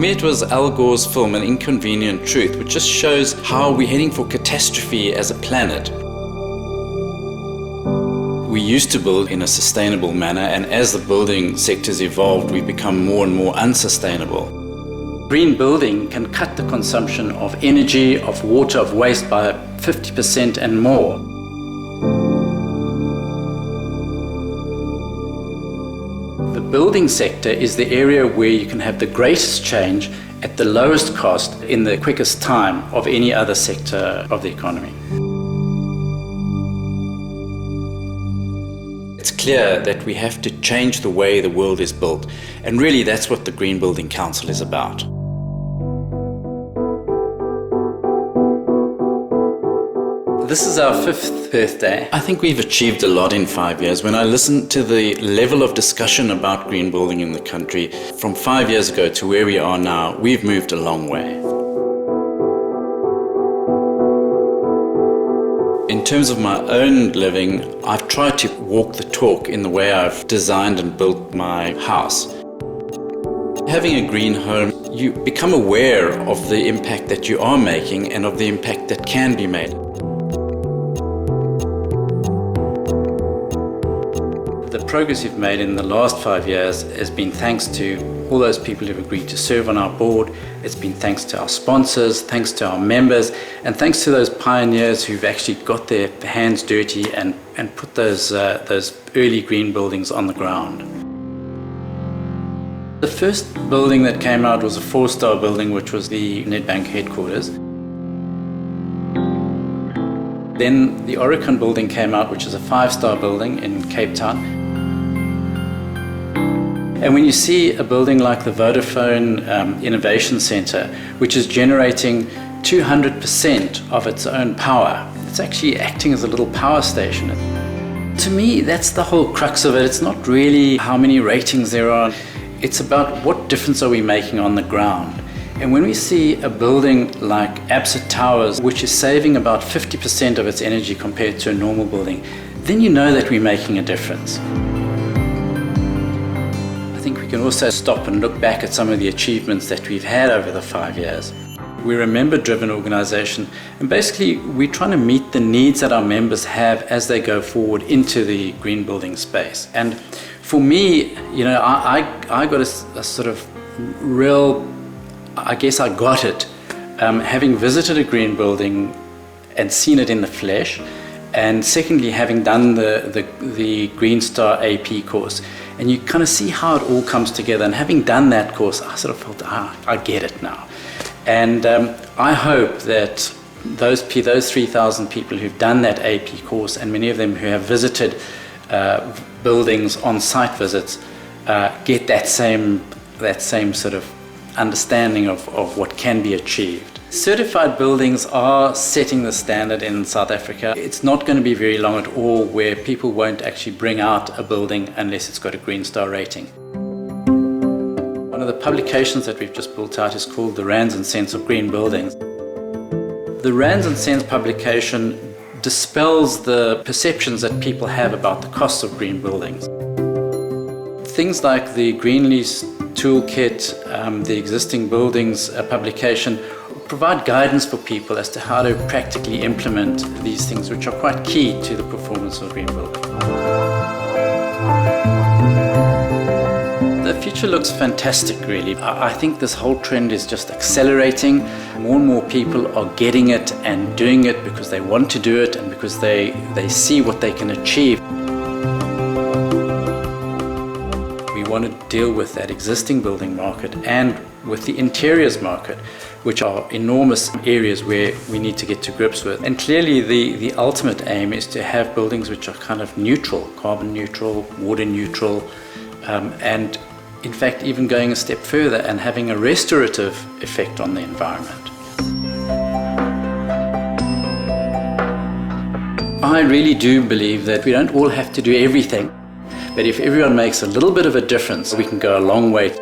me, it was Al Gore's film, An Inconvenient Truth, which just shows how we're heading for catastrophe as a planet. We used to build in a sustainable manner, and as the building sector's evolved, we've become more and more unsustainable. Green building can cut the consumption of energy, of water, of waste by 50% and more. The building sector is the area where you can have the greatest change at the lowest cost in the quickest time of any other sector of the economy. It's clear that we have to change the way the world is built, and really that's what the Green Building Council is about. This is our 5th birthday. I think we've achieved a lot in 5 years. When I listen to the level of discussion about green building in the country, from 5 years ago to where we are now, we've moved a long way. In terms of my own living, I've tried to walk the talk in the way I've designed and built my house. Having a green home, you become aware of the impact that you are making and of the impact that can be made. The progress you've made in the last 5 years has been thanks to all those people who've agreed to serve on our board. It's been thanks to our sponsors, thanks to our members, and thanks to those pioneers who've actually got their hands dirty and put those early green buildings on the ground. The first building that came out was a 4-star building, which was the Nedbank headquarters. Then the Oricon building came out, which is a 5-star building in Cape Town. And when you see a building like the Vodafone Innovation Centre, which is generating 200% of its own power, it's actually acting as a little power station. To me, that's the whole crux of it. It's not really how many ratings there are. It's about what difference are we making on the ground. And when we see a building like Absa Towers, which is saving about 50% of its energy compared to a normal building, then you know that we're making a difference. I think we can also stop and look back at some of the achievements that we've had over the 5 years. We're a member-driven organisation, and basically we're trying to meet the needs that our members have as they go forward into the green building space. And for me, you know, I got a sort of real, I guess I got it, having visited a green building and seen it in the flesh, and secondly, having done the Green Star AP course. And you kind of see how it all comes together. And having done that course, I sort of felt, I get it now. And I hope that those 3,000 people who've done that AP course, and many of them who have visited buildings on site visits, get that same sort of understanding of what can be achieved. Certified buildings are setting the standard in South Africa. It's not going to be very long at all where people won't actually bring out a building unless it's got a Green Star rating. One of the publications that we've just built out is called The Rands and Cents of Green Buildings. The Rands and Cents publication dispels the perceptions that people have about the costs of green buildings. Things like the Green Lease Toolkit, the Existing Buildings publication, provide guidance for people as to how to practically implement these things, which are quite key to the performance of green building. The future looks fantastic, really. I think this whole trend is just accelerating. More and more people are getting it and doing it because they want to do it and because they see what they can achieve. We want to deal with that existing building market and with the interiors market, which are enormous areas where we need to get to grips with. And clearly the ultimate aim is to have buildings which are kind of neutral, carbon neutral, water neutral, and in fact even going a step further and having a restorative effect on the environment. I really do believe that we don't all have to do everything, but if everyone makes a little bit of a difference, we can go a long way.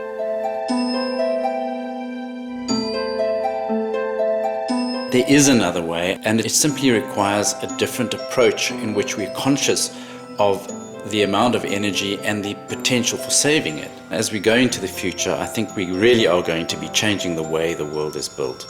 There is another way, and it simply requires a different approach in which we're conscious of the amount of energy and the potential for saving it. As we go into the future, I think we really are going to be changing the way the world is built.